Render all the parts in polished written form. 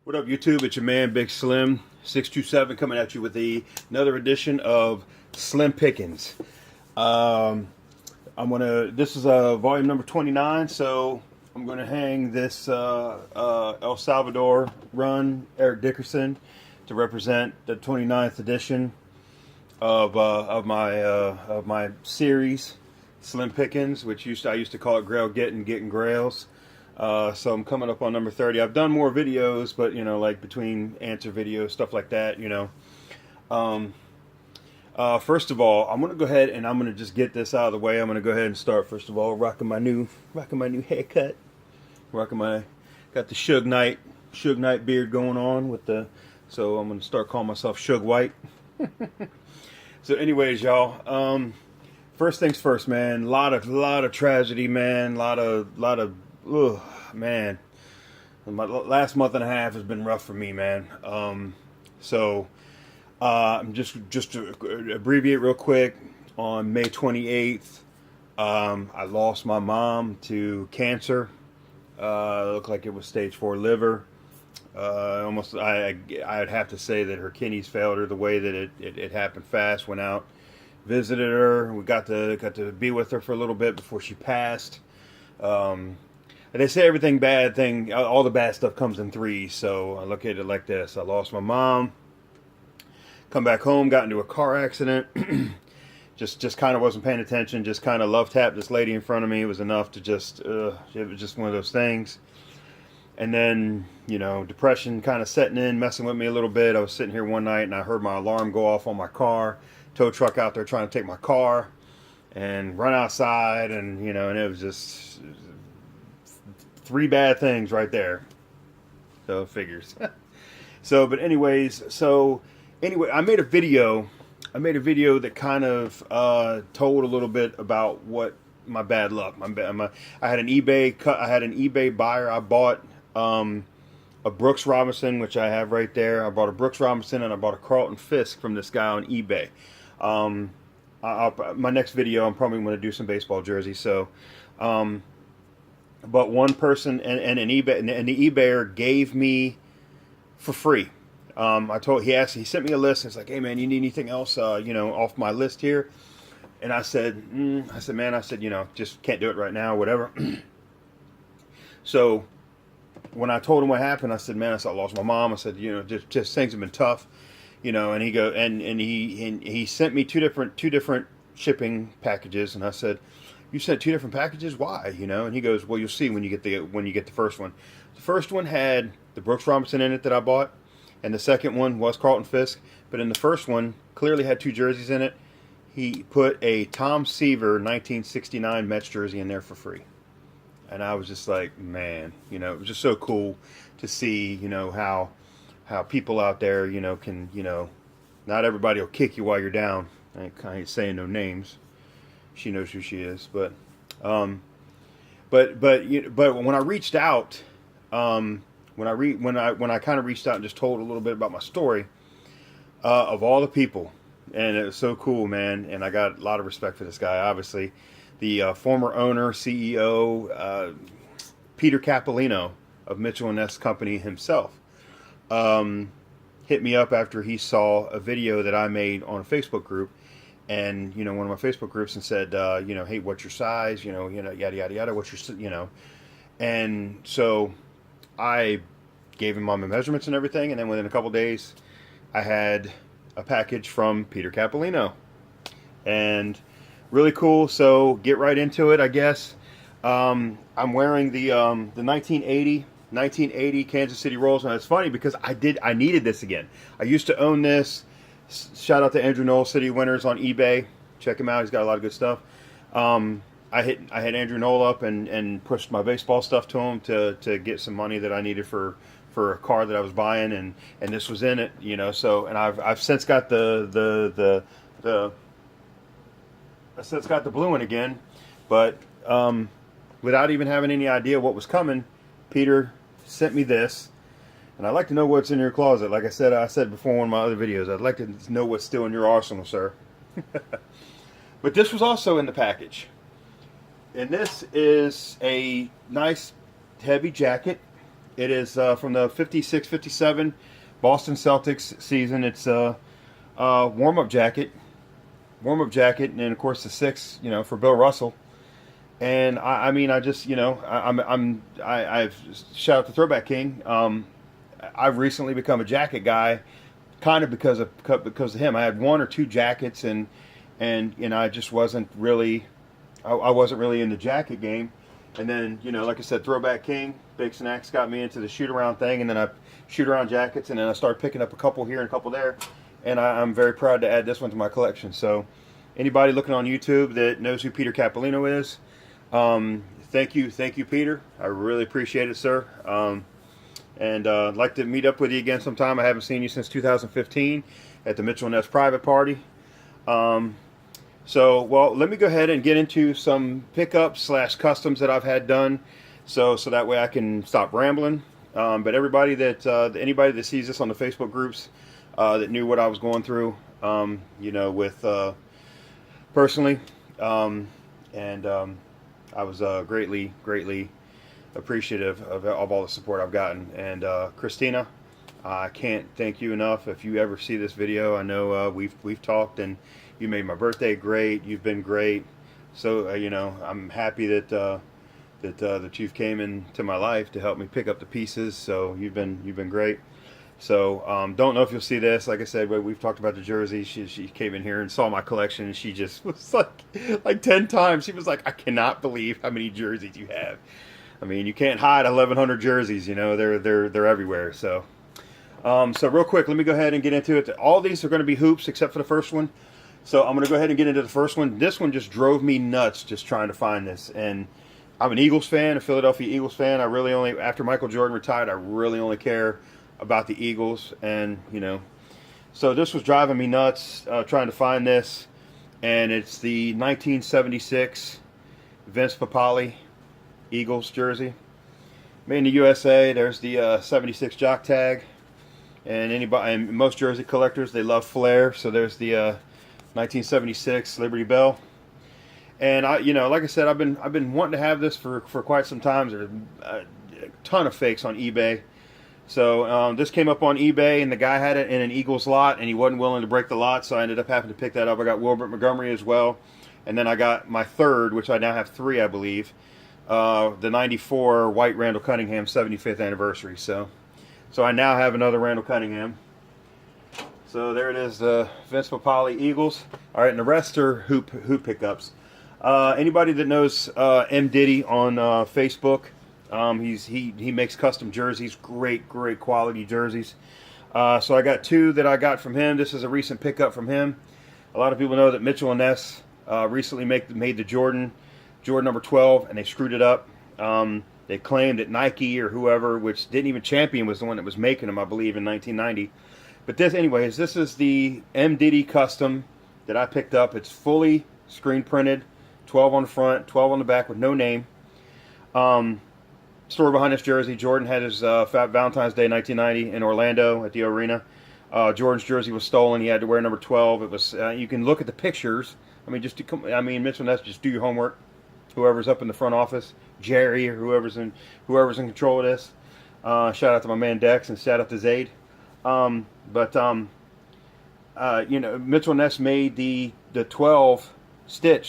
What up, YouTube? It's your man, Big Slim 627, coming at you with another edition of SLyMM. This is volume number 29, so I'm gonna hang this El Salvador run, Eric Dickerson, to represent the 29th edition of my series, SLyMM, which I used to call it Grail Getting Grails. So I'm coming up on number 30. I've done more videos, but you know, like between answer videos, stuff like that, you know. First of all, I'm gonna go ahead and I'm gonna just get this out of the way. I'm gonna go ahead and start first of all rocking my new haircut. Got the Suge Knight beard going on with the. So I'm gonna start calling myself Suge White. So, anyways, y'all. First things first, man. Lot of tragedy, man. Lot of. Ugh, man, my last month and a half has been rough for me, man. Just to abbreviate real quick, on May 28th, I lost my mom to cancer. Looked like it was stage 4 liver. I'd have to say that her kidneys failed her the way that it happened fast. Went out, visited her. We got to be with her for a little bit before she passed. They say all the bad stuff comes in threes, so I look at it like this. I lost my mom, come back home, got into a car accident, just kind of wasn't paying attention, just kind of love tapped this lady in front of me. It was enough to it was just one of those things. And then, you know, depression kind of setting in, messing with me a little bit. I was sitting here one night and I heard my alarm go off on my car, tow truck out there trying to take my car, and run outside, and, you know, and it was just... 3 bad things right there. So figures. But anyways, I made a video that kind of told a little bit about what my bad luck. I had an eBay buyer. I bought a Brooks Robinson, which I have right there. I bought a Brooks Robinson and I bought a Carlton Fisk from this guy on eBay. My next video, I'm probably going to do some baseball jerseys. So. But one person and the eBayer gave me for free. He sent me a list. And it's like, hey man, you need anything else, you know, off my list here? And I said, you know, just can't do it right now, whatever. So when I told him what happened, I said, man, I lost my mom. I said, you know, just things have been tough, you know. And he sent me two different shipping packages, and I said, you sent 2 different packages? Why? You know? And he goes, well, you'll see when you get the first one. The first one had the Brooks Robinson in it that I bought, and the second one was Carlton Fisk. But in the first one, clearly had 2 jerseys in it. He put a Tom Seaver 1969 Mets jersey in there for free. And I was just like, man, you know, it was just so cool to see, you know, how people out there, you know, can, you know, not everybody will kick you while you're down. I ain't saying no names. She knows who she is, but when I reached out, when I kind of reached out and just told a little bit about my story, of all the people, and it was so cool, man. And I got a lot of respect for this guy. Obviously, the former owner, CEO, Peter Capolino of Mitchell & Ness Company himself, hit me up after he saw a video that I made on a Facebook group. And, you know, one of my Facebook groups, and said, you know, hey, what's your size? You know, yada, yada, yada, what's your, you know. And so I gave him all my measurements and everything. And then within a couple days, I had a package from Peter Capolino. And really cool. So get right into it, I guess. I'm wearing the 1980 Kansas City Royals. And it's funny because I needed this again. I used to own this. Shout out to Andrew Knoll, City Winners on eBay. Check him out. He's got a lot of good stuff. I hit Andrew Knoll up and pushed my baseball stuff to him to get some money that I needed for a car that I was buying, and this was in it, you know. So, and I've since got the blue one again, but without even having any idea what was coming, Peter sent me this. And I'd like to know what's in your closet. Like I said before in one of my other videos, I'd like to know what's still in your arsenal, sir. But this was also in the package. And this is a nice heavy jacket. It is from the 56-57 Boston Celtics season. It's a warm-up jacket. And then of course the 6, for Bill Russell. And I mean, I just, I've shout out to Throwback King. I've recently become a jacket guy, kind of because of him. I had 1 or 2 jackets, and I just wasn't really, I wasn't really in the jacket game. And then, like I said, Throwback King, Big Snacks got me into the shoot around thing, and then I shoot around jackets, and then I started picking up a couple here and a couple there, and I'm very proud to add this one to my collection. So, anybody looking on YouTube that knows who Peter Capolino is, thank you, Peter. I really appreciate it, sir. And I'd like to meet up with you again sometime. I haven't seen you since 2015 at the Mitchell and Ness private party. So, well, let me go ahead and get into some pickups / customs that I've had done, so that way I can stop rambling. But everybody anybody that sees this on the Facebook groups that knew what I was going through, with personally, and I was greatly appreciative of all the support I've gotten. And Christina, I can't thank you enough. If you ever see this video, I know we've talked, and you made my birthday great. You've been great. So I'm happy that you've came into my life to help me pick up the pieces. So you've been great. So don't know if you'll see this. Like I said, we've talked about the jersey. She came in here and saw my collection, and she just was like 10 times. She was like, I cannot believe how many jerseys you have. I mean, you can't hide 1,100 jerseys. They're everywhere. So real quick, let me go ahead and get into it. All these are going to be hoops except for the first one. So I'm going to go ahead and get into the first one. This one just drove me nuts just trying to find this. And I'm an Eagles fan, a Philadelphia Eagles fan. I really only, after Michael Jordan retired, I really only care about the Eagles. And, so this was driving me nuts trying to find this. And it's the 1976 Vince Papale Eagles jersey. Made in the USA. There's the 76 jock tag. And most jersey collectors, they love flair. So there's the 1976 Liberty Bell. And like I said, I've been wanting to have this for quite some time. There's a ton of fakes on eBay. So this came up on eBay, and the guy had it in an Eagles lot, and he wasn't willing to break the lot, so I ended up having to pick that up. I got Wilbert Montgomery as well, and then I got my third, which I now have 3, I believe, the 94 White Randall Cunningham 75th anniversary. So I now have another Randall Cunningham. So there it is, the Vince Papale Eagles. All right, and the rest are hoop pickups. Anybody that knows M. Diddy on Facebook, he makes custom jerseys, great quality jerseys. So I got 2 that I got from him. This is a recent pickup from him. A lot of people know that Mitchell and Ness recently made the Jordan number 12, and they screwed it up. They claimed that Nike or whoever, which didn't even champion, was the one that was making them, I believe, in 1990. But this is the M. Diddy custom that I picked up. It's fully screen printed, 12 on the front, 12 on the back with no name. Story behind this jersey: Jordan had his Valentine's Day 1990 in Orlando at the arena. Jordan's jersey was stolen. He had to wear number 12. It was. You can look at the pictures. I mean, Mitchell Ness, just do your homework. Whoever's up in the front office, Jerry, or whoever's in control of this. Shout out to my man Dex, and shout out to Zaid. Mitchell Ness made the 12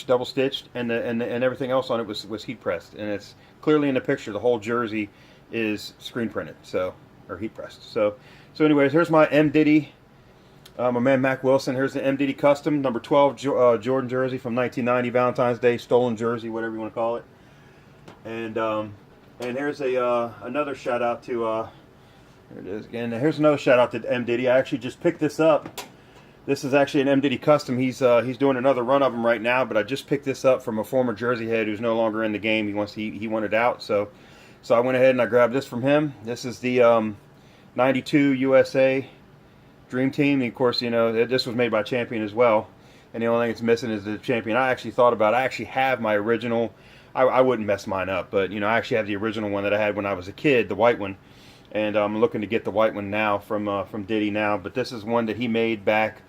double stitched, and everything else on it was heat pressed, and it's clearly in the picture. The whole jersey is screen printed, or heat pressed. So anyways, here's my M. Diddy, my man Mac Wilson. Here's the M. Diddy custom number 12 Jordan jersey from 1990, Valentine's Day stolen jersey, whatever you want to call it. And here's another shout out to. There it is again. Here's another shout out to M. Diddy. I actually just picked this up. This is actually an M. Diddy custom. He's doing another run of them right now, but I just picked this up from a former Jersey head who's no longer in the game. He wanted out, so I went ahead and I grabbed this from him. This is the 92 USA Dream Team. And of course, this was made by Champion as well. And the only thing it's missing is the Champion. I actually thought about it. I actually have my original. I wouldn't mess mine up, but I actually have the original one that I had when I was a kid, the white one. And I'm looking to get the white one now from Diddy now. But this is one that he made back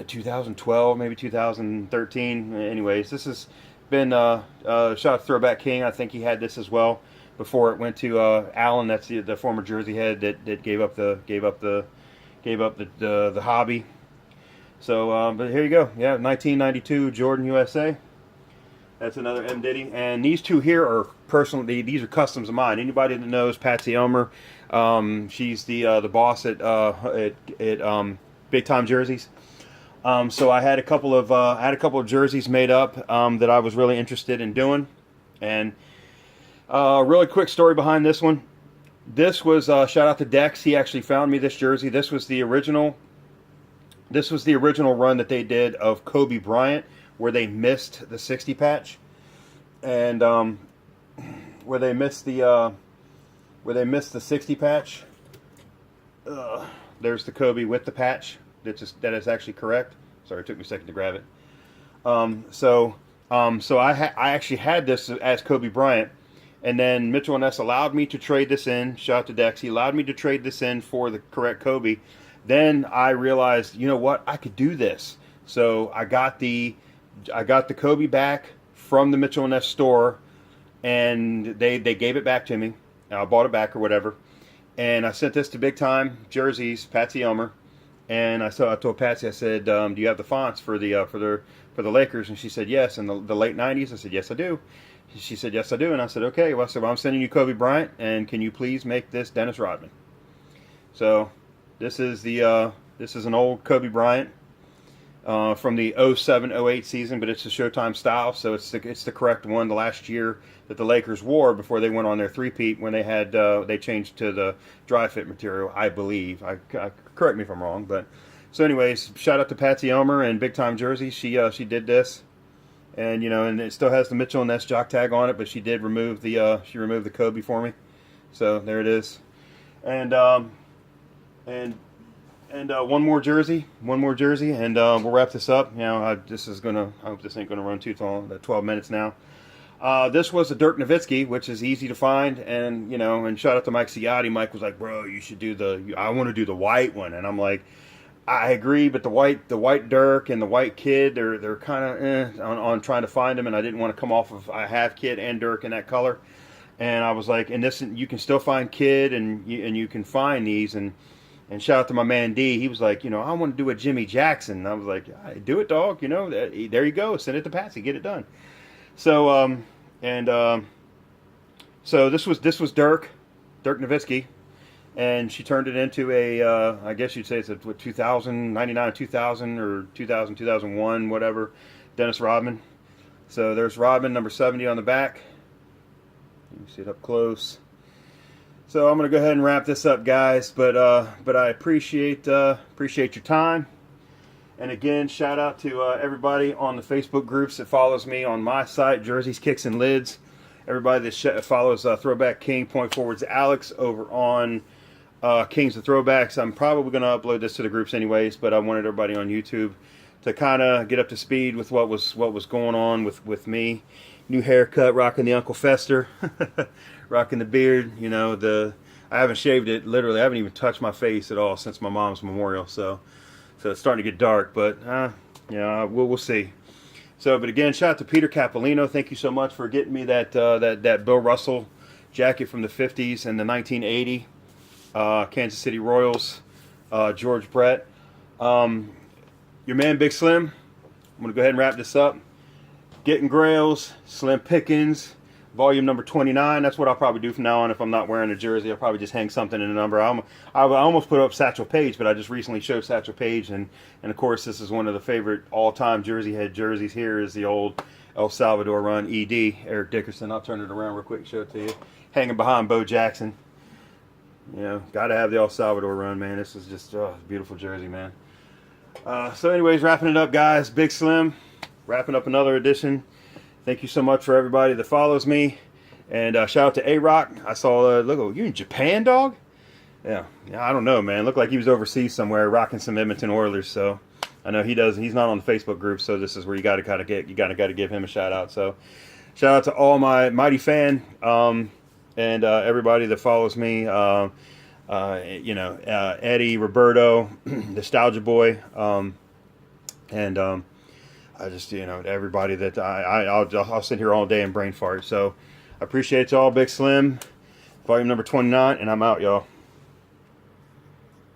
2012, maybe 2013. Anyways, this has been shout out to Throwback King. I think he had this as well. before it went to Allen. That's the former Jersey head that gave up the hobby. So, but here you go. Yeah, 1992 Jordan USA. That's another M Diddy, and these two here are personally. These are customs of mine. Anybody that knows Patsy Elmer, she's the boss at Big Time Jerseys. So I had a couple of jerseys made up that I was really interested in doing, and really quick story behind this one. This was shout out to Dex. He actually found me this jersey. This was the original run that they did of Kobe Bryant, where they missed the 60 patch, and where they missed the 60 patch. There's the Kobe with the patch. That is actually correct. Sorry, it took me a second to grab it. So I actually had this as Kobe Bryant, and then Mitchell and Ness allowed me to trade this in. Shout out to Dex. He allowed me to trade this in for the correct Kobe. Then I realized, you know what, I could do this. So I got the Kobe back from the Mitchell and Ness store, and they gave it back to me. I bought it back or whatever, and I sent this to Big Time Jerseys, Patsy Elmer. And I told Patsy, I said, do you have the fonts for the Lakers? And she said, yes. In the late 90s, I said, yes, I do. She said, yes, I do. And I said, okay. Well, I said, well, I'm sending you Kobe Bryant, and can you please make this Dennis Rodman? So this is an old Kobe Bryant from the 07-08 season, but it's the Showtime style, so it's the correct one. The last year that the Lakers wore before they went on their three-peat, when they changed to the dry fit material, I believe. I correct me if I'm wrong, but so anyways, shout out to Patsy Elmer and Big Time Jersey. She did this, and and it still has the Mitchell and Ness jock tag on it, but she did remove the Kobe for me. So there it is, and one more jersey, and we'll wrap this up. I hope this ain't gonna run too long. 12 minutes now. This was a Dirk Nowitzki, which is easy to find, and and shout out to Mike Ciotti. Mike was like, "Bro, you should do I want to do the white one," and I'm like, I agree, but the white Dirk and the white Kid, they're kind of on trying to find them, and I didn't want to come off of I have Kid and Dirk in that color, and I was like, and this you can still find Kid, and you can find these, and shout out to my man D. He was like, I want to do a Jimmy Jackson. And I was like, right, do it, dog. There you go. Send it to Patsy. Get it done. So so this was Dirk Nowitzki, and she turned it into a I guess you'd say it's a 2000, 99, 2000 or 2000, 2001, whatever, Dennis Rodman. So there's Rodman, number 70 on the back. You can see it up close. So I'm going to go ahead and wrap this up, guys. But I appreciate your time. And again, shout out to everybody on the Facebook groups that follows me on my site, Jerseys, Kicks, and Lids. Everybody that follows Throwback King, Point Forwards Alex over on Kings of Throwbacks. I'm probably going to upload this to the groups anyways, but I wanted everybody on YouTube to kind of get up to speed with what was going on with me. New haircut, rocking the Uncle Fester, rocking the beard. I haven't shaved it. Literally, I haven't even touched my face at all since my mom's memorial. So it's starting to get dark, but we'll see. So, but again, shout out to Peter Capolino. Thank you so much for getting me that Bill Russell jacket from the 50s and the 1980 Kansas City Royals, George Brett. Your man Big Slim. I'm gonna go ahead and wrap this up. Getting Grails, Slim Pickens, volume number 29. That's what I'll probably do from now on. If I'm not wearing a jersey, I'll probably just hang something in a number. I almost put up Satchel Paige, but I just recently showed Satchel Paige, and of course this is one of the favorite all-time Jersey head jerseys. Here is the old El Salvador run ED, Eric Dickerson. I'll turn it around real quick and show it to you. Hanging behind Bo Jackson. Got to have the El Salvador run, man. This is just a beautiful jersey, man. So anyways, wrapping it up, guys. Big Slim. Wrapping up another edition. Thank you so much for everybody that follows me. And shout out to A-Rock. I saw, look, you in Japan, dog? Yeah, I don't know, man. Looked like he was overseas somewhere rocking some Edmonton Oilers. So I know he does. He's not on the Facebook group, so this is where you got to give him a shout out. So shout out to all my mighty fan and everybody that follows me. Eddie, Roberto, Nostalgia Boy, I just, everybody that I'll sit here all day and brain fart. So I appreciate y'all. Big Slim, volume number 29, and I'm out, y'all.